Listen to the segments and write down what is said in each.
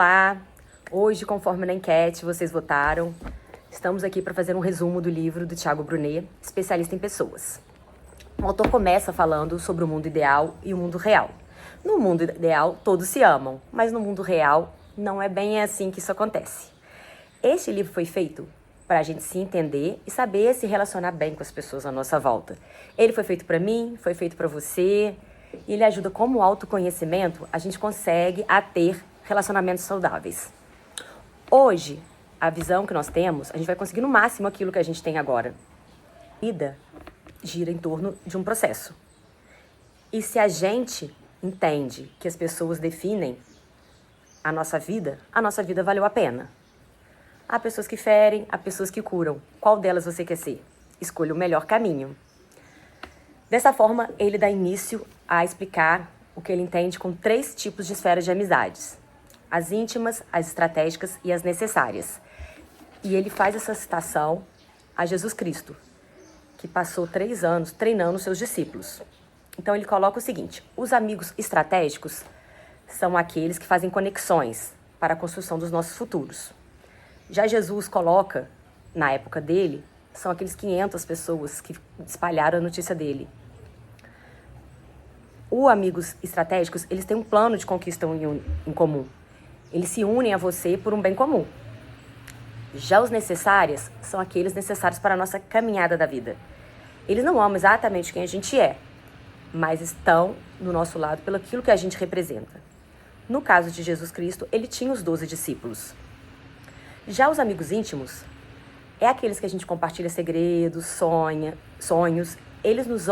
Olá! Hoje, conforme na enquete vocês votaram, estamos aqui para fazer um resumo do livro do Thiago Brunet, Especialista em Pessoas. O autor começa falando sobre o mundo ideal e o mundo real. No mundo ideal, todos se amam, mas no mundo real, não é bem assim que isso acontece. Este livro foi feito para a gente se entender e saber se relacionar bem com as pessoas à nossa volta. Ele foi feito para mim, foi feito para você, e ele ajuda, como autoconhecimento, a gente consegue ter relacionamentos saudáveis. Hoje, a visão que nós temos, a gente vai conseguir no máximo aquilo que a gente tem agora. A vida gira em torno de um processo. E se a gente entende que as pessoas definem a nossa vida valeu a pena. Há pessoas que ferem, há pessoas que curam. Qual delas você quer ser? Escolha o melhor caminho. Dessa forma, ele dá início a explicar o que ele entende com 3 tipos de esferas de amizades. As íntimas, as estratégicas e as necessárias. E ele faz essa citação a Jesus Cristo, que passou 3 anos treinando seus discípulos. Então ele coloca o seguinte: os amigos estratégicos são aqueles que fazem conexões para a construção dos nossos futuros. Já Jesus coloca, na época dele, são aqueles 500 pessoas que espalharam a notícia dele. Os amigos estratégicos, eles têm um plano de conquista em comum. Eles se unem a você por um bem comum. Já os necessários são aqueles necessários para a nossa caminhada da vida. Eles não amam exatamente quem a gente é, mas estão do nosso lado pelo aquilo que a gente representa. No caso de Jesus Cristo, ele tinha os 12 discípulos. Já os amigos íntimos é aqueles que a gente compartilha segredos, sonhos. Eles nos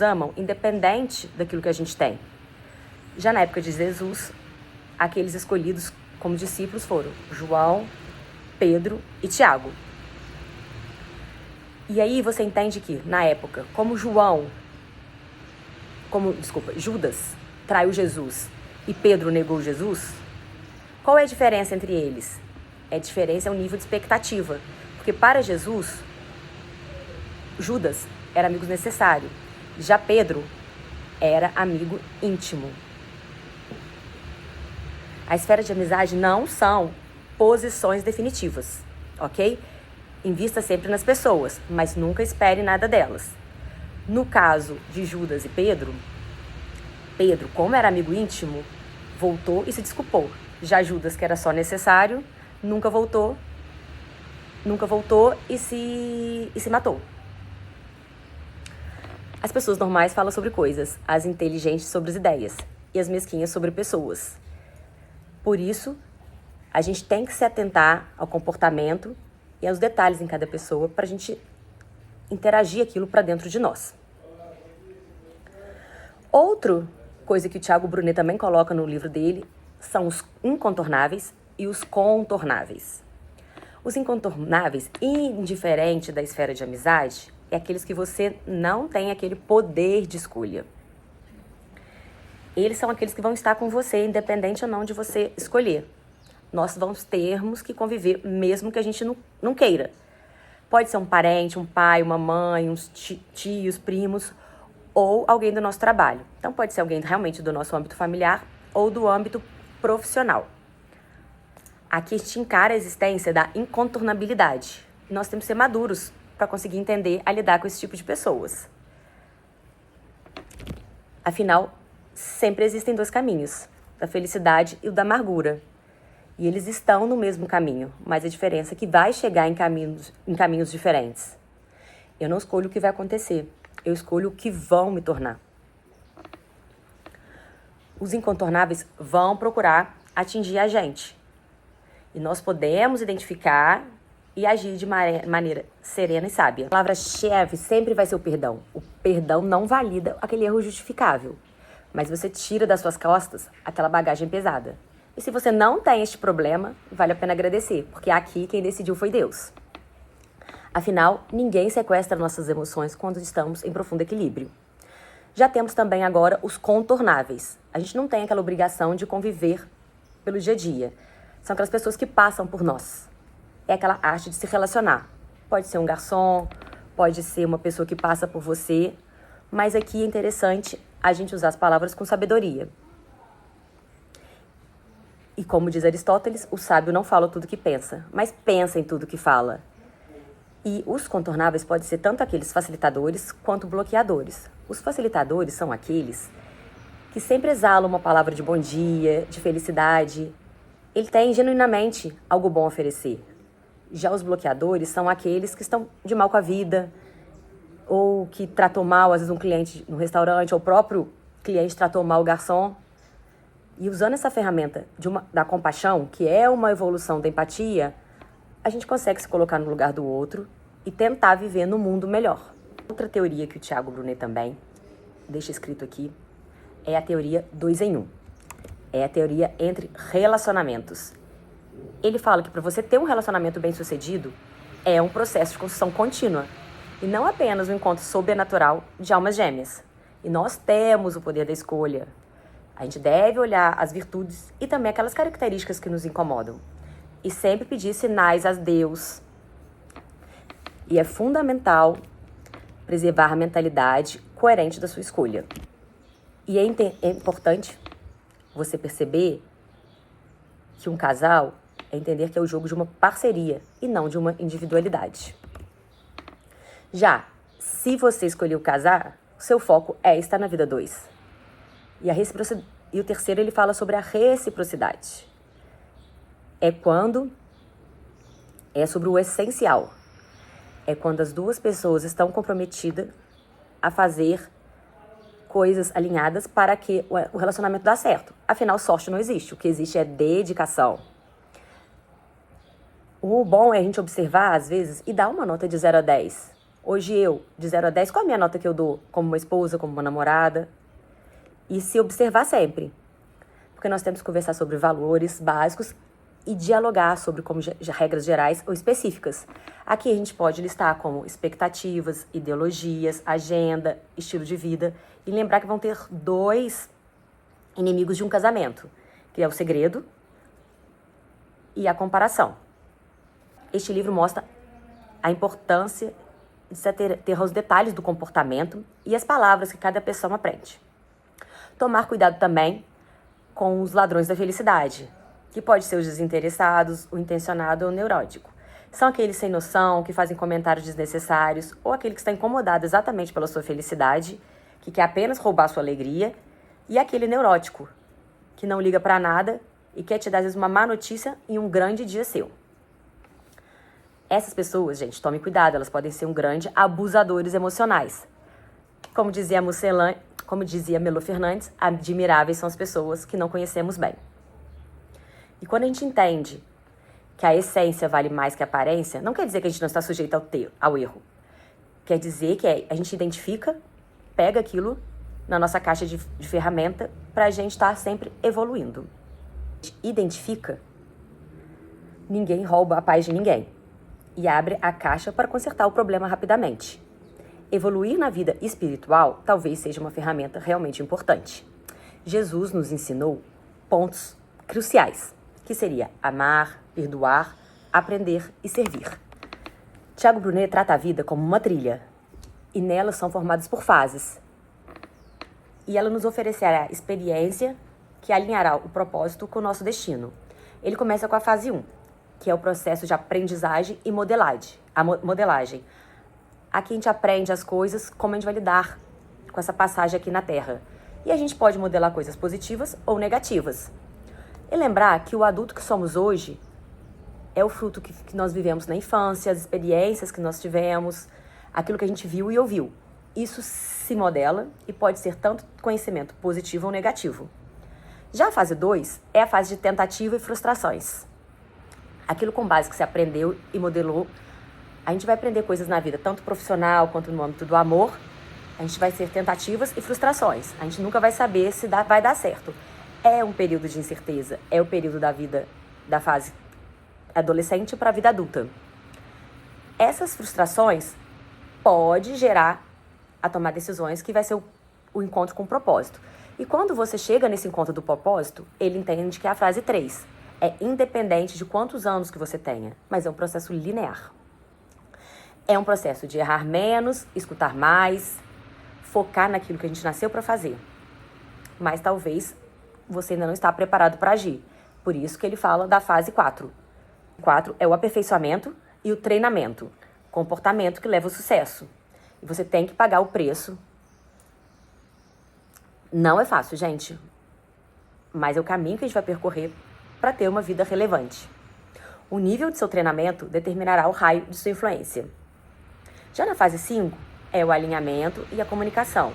amam independente daquilo que a gente tem. Já na época de Jesus, aqueles escolhidos como discípulos foram João, Pedro e Tiago. E aí você entende que, na época, Judas traiu Jesus e Pedro negou Jesus, qual é a diferença entre eles? A diferença é o nível de expectativa. Porque para Jesus, Judas era amigo necessário. Já Pedro era amigo íntimo. A esfera de amizade não são posições definitivas, ok? Invista sempre nas pessoas, mas nunca espere nada delas. No caso de Judas e Pedro, como era amigo íntimo, voltou e se desculpou. Já Judas, que era só necessário, nunca voltou e se matou. As pessoas normais falam sobre coisas, as inteligentes sobre as ideias e as mesquinhas sobre pessoas. Por isso, a gente tem que se atentar ao comportamento e aos detalhes em cada pessoa para a gente interagir aquilo para dentro de nós. Outra coisa que o Thiago Brunet também coloca no livro dele são os incontornáveis e os contornáveis. Os incontornáveis, indiferente da esfera de amizade, é aqueles que você não tem aquele poder de escolha. Eles são aqueles que vão estar com você, independente ou não de você escolher. Nós vamos termos que conviver, mesmo que a gente não queira. Pode ser um parente, um pai, uma mãe, uns tios, primos, ou alguém do nosso trabalho. Então pode ser alguém realmente do nosso âmbito familiar ou do âmbito profissional. Aqui a gente encara a existência da incontornabilidade. Nós temos que ser maduros para conseguir entender a lidar com esse tipo de pessoas. Afinal, sempre existem 2 caminhos, da felicidade e o da amargura. E eles estão no mesmo caminho, mas a diferença é que vai chegar em caminhos diferentes. Eu não escolho o que vai acontecer, eu escolho o que vão me tornar. Os incontornáveis vão procurar atingir a gente. E nós podemos identificar e agir de maneira serena e sábia. A palavra-chave sempre vai ser o perdão. O perdão não valida aquele erro justificável, mas você tira das suas costas aquela bagagem pesada. E se você não tem este problema, vale a pena agradecer, porque aqui quem decidiu foi Deus. Afinal, ninguém sequestra nossas emoções quando estamos em profundo equilíbrio. Já temos também agora os contornáveis. A gente não tem aquela obrigação de conviver pelo dia a dia. São aquelas pessoas que passam por nós. É aquela arte de se relacionar. Pode ser um garçom, pode ser uma pessoa que passa por você, mas aqui é interessante a gente usar as palavras com sabedoria. E como diz Aristóteles, o sábio não fala tudo que pensa, mas pensa em tudo que fala. E os contornáveis podem ser tanto aqueles facilitadores quanto bloqueadores. Os facilitadores são aqueles que sempre exalam uma palavra de bom dia, de felicidade. Ele tem genuinamente algo bom a oferecer. Já os bloqueadores são aqueles que estão de mal com a vida, ou que tratou mal, às vezes, um cliente no restaurante, ou o próprio cliente tratou mal o garçom. E usando essa ferramenta da compaixão, que é uma evolução da empatia, a gente consegue se colocar no lugar do outro e tentar viver no mundo melhor. Outra teoria que o Tiago Brunet também deixa escrito aqui é a teoria 2 em 1. É a teoria entre relacionamentos. Ele fala que para você ter um relacionamento bem-sucedido é um processo de construção contínua e não apenas um encontro sobrenatural de almas gêmeas. E nós temos o poder da escolha. A gente deve olhar as virtudes e também aquelas características que nos incomodam. E sempre pedir sinais a Deus. E é fundamental preservar a mentalidade coerente da sua escolha. E é importante você perceber que um casal é entender que é o jogo de uma parceria e não de uma individualidade. Já, se você escolheu casar, o seu foco é estar na vida 2. E o terceiro, ele fala sobre a reciprocidade. É sobre o essencial. É quando as duas pessoas estão comprometidas a fazer coisas alinhadas para que o relacionamento dê certo. Afinal, sorte não existe. O que existe é dedicação. O bom é a gente observar, às vezes, e dar uma nota de 0 a 10. Hoje de 0 a 10, qual é a minha nota que eu dou? Como uma esposa, como uma namorada? E se observar sempre. Porque nós temos que conversar sobre valores básicos e dialogar sobre como regras gerais ou específicas. Aqui a gente pode listar como expectativas, ideologias, agenda, estilo de vida. E lembrar que vão ter 2 inimigos de um casamento, que é o segredo e a comparação. Este livro mostra a importância de você ter os detalhes do comportamento e as palavras que cada pessoa aprende. Tomar cuidado também com os ladrões da felicidade, que pode ser os desinteressados, o intencionado ou o neurótico. São aqueles sem noção, que fazem comentários desnecessários, ou aquele que está incomodado exatamente pela sua felicidade, que quer apenas roubar sua alegria, e aquele neurótico, que não liga para nada e quer te dar, às vezes, uma má notícia em um grande dia seu. Essas pessoas, gente, tomem cuidado, elas podem ser um grande abusadores emocionais. Como dizia Melô Fernandes, admiráveis são as pessoas que não conhecemos bem. E quando a gente entende que a essência vale mais que a aparência, não quer dizer que a gente não está sujeito ao erro. Quer dizer que a gente identifica, pega aquilo na nossa caixa de ferramenta para a gente estar sempre evoluindo. Identifica, ninguém rouba a paz de ninguém. E abre a caixa para consertar o problema rapidamente. Evoluir na vida espiritual talvez seja uma ferramenta realmente importante. Jesus nos ensinou pontos cruciais, que seria amar, perdoar, aprender e servir. Tiago Brunet trata a vida como uma trilha, e nela são formadas por fases. E ela nos oferecerá experiência que alinhará o propósito com o nosso destino. Ele começa com a fase 1, que é o processo de aprendizagem e modelagem. Aqui a gente aprende as coisas, como a gente vai lidar com essa passagem aqui na Terra. E a gente pode modelar coisas positivas ou negativas. E lembrar que o adulto que somos hoje é o fruto que nós vivemos na infância, as experiências que nós tivemos, aquilo que a gente viu e ouviu. Isso se modela e pode ser tanto conhecimento positivo ou negativo. Já a fase 2 é a fase de tentativa e frustrações. Aquilo com base que você aprendeu e modelou, a gente vai aprender coisas na vida, tanto profissional quanto no âmbito do amor. A gente vai ter tentativas e frustrações. A gente nunca vai saber se vai dar certo. É um período de incerteza, é o período da vida, da fase adolescente para a vida adulta. Essas frustrações podem gerar a tomar decisões que vai ser o encontro com o propósito. E quando você chega nesse encontro do propósito, ele entende que é a fase 3. É independente de quantos anos que você tenha, mas é um processo linear. É um processo de errar menos, escutar mais, focar naquilo que a gente nasceu para fazer. Mas talvez você ainda não está preparado para agir. Por isso que ele fala da fase 4. 4 é o aperfeiçoamento e o treinamento. Comportamento que leva ao sucesso. E você tem que pagar o preço. Não é fácil, gente. Mas é o caminho que a gente vai percorrer para ter uma vida relevante. O nível de seu treinamento determinará o raio de sua influência. Já na fase 5, é o alinhamento e a comunicação.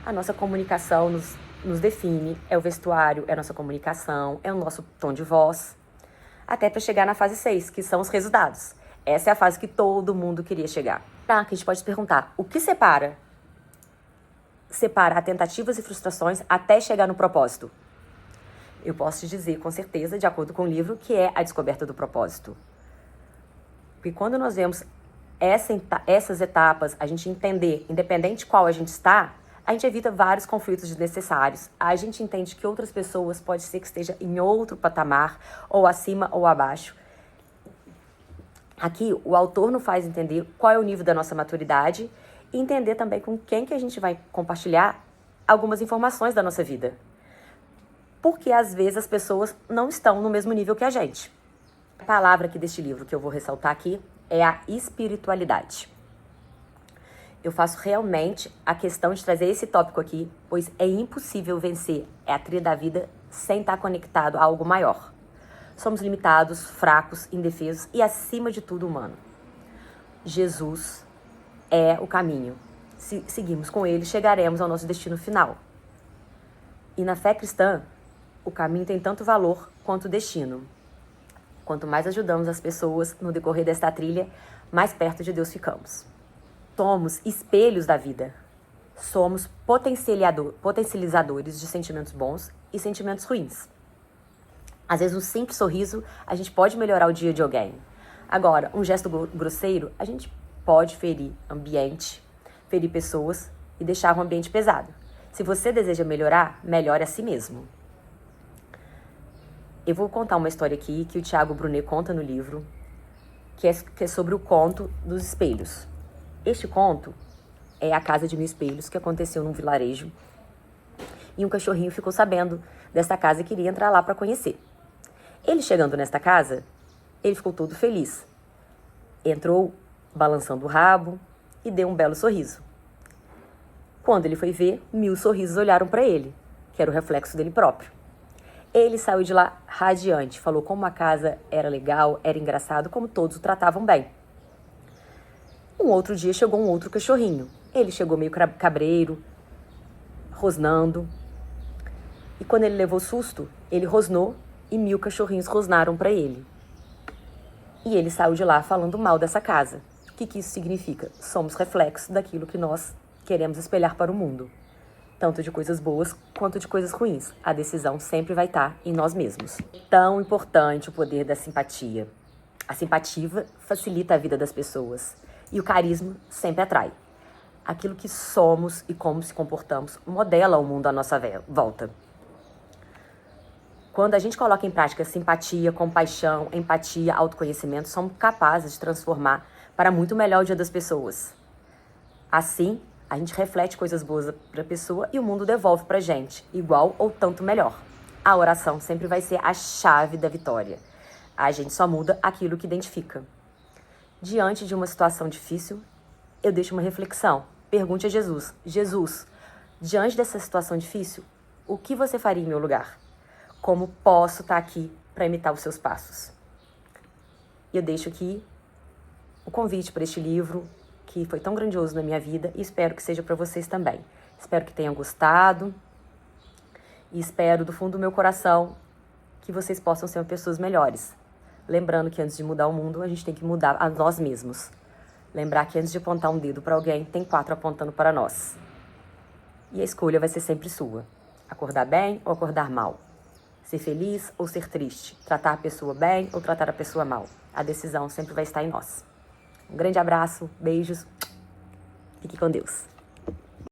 A nossa comunicação nos define, é o vestuário, é a nossa comunicação, é o nosso tom de voz. Até para chegar na fase 6, que são os resultados. Essa é a fase que todo mundo queria chegar. Tá, que a gente pode se perguntar, o que separa? Separa tentativas e frustrações até chegar no propósito. Eu posso te dizer com certeza, de acordo com o livro, que é a descoberta do propósito. Porque quando nós vemos essas etapas, a gente entender, independente de qual a gente está, a gente evita vários conflitos desnecessários. A gente entende que outras pessoas pode ser que esteja em outro patamar, ou acima ou abaixo. Aqui, o autor nos faz entender qual é o nível da nossa maturidade e entender também com quem que a gente vai compartilhar algumas informações da nossa vida. Porque, às vezes, as pessoas não estão no mesmo nível que a gente. A palavra aqui deste livro que eu vou ressaltar aqui é a espiritualidade. Eu faço realmente a questão de trazer esse tópico aqui, pois é impossível vencer a trilha da vida sem estar conectado a algo maior. Somos limitados, fracos, indefesos e, acima de tudo, humano. Jesus é o caminho. Se seguirmos com ele, chegaremos ao nosso destino final. E na fé cristã, o caminho tem tanto valor quanto o destino. Quanto mais ajudamos as pessoas no decorrer desta trilha, mais perto de Deus ficamos. Somos espelhos da vida. Somos potencializadores de sentimentos bons e sentimentos ruins. Às vezes, um simples sorriso, a gente pode melhorar o dia de alguém. Agora, um gesto grosseiro, a gente pode ferir ambiente, ferir pessoas e deixar o ambiente pesado. Se você deseja melhorar, melhore a si mesmo. Eu vou contar uma história aqui que o Tiago Brunet conta no livro, que é sobre o conto dos espelhos. Este conto é A Casa de Mil Espelhos, que aconteceu num vilarejo. E um cachorrinho ficou sabendo desta casa e queria entrar lá para conhecer. Ele chegando nesta casa, ele ficou todo feliz. Entrou balançando o rabo e deu um belo sorriso. Quando ele foi ver, 1000 sorrisos olharam para ele, que era o reflexo dele próprio. Ele saiu de lá radiante, falou como a casa era legal, era engraçado, como todos o tratavam bem. Um outro dia chegou um outro cachorrinho. Ele chegou meio cabreiro, rosnando. E quando ele levou susto, ele rosnou e 1000 cachorrinhos rosnaram para ele. E ele saiu de lá falando mal dessa casa. O que isso significa? Somos reflexo daquilo que nós queremos espelhar para o mundo. Tanto de coisas boas quanto de coisas ruins. A decisão sempre vai estar em nós mesmos. Tão importante o poder da simpatia. A simpatia facilita a vida das pessoas. E o carisma sempre atrai. Aquilo que somos e como se comportamos modela o mundo à nossa volta. Quando a gente coloca em prática simpatia, compaixão, empatia, autoconhecimento, somos capazes de transformar para muito melhor o dia das pessoas. Assim, a gente reflete coisas boas para a pessoa e o mundo devolve para a gente, igual ou tanto melhor. A oração sempre vai ser a chave da vitória. A gente só muda aquilo que identifica. Diante de uma situação difícil, eu deixo uma reflexão. Pergunte a Jesus. Jesus, diante dessa situação difícil, o que você faria em meu lugar? Como posso estar aqui para imitar os seus passos? E eu deixo aqui o convite para este livro, que foi tão grandioso na minha vida, e espero que seja para vocês também. Espero que tenham gostado e espero do fundo do meu coração que vocês possam ser pessoas melhores. Lembrando que antes de mudar o mundo, a gente tem que mudar a nós mesmos. Lembrar que antes de apontar um dedo para alguém, tem 4 apontando para nós. E a escolha vai ser sempre sua. Acordar bem ou acordar mal. Ser feliz ou ser triste. Tratar a pessoa bem ou tratar a pessoa mal. A decisão sempre vai estar em nós. Um grande abraço, beijos. Fique com Deus.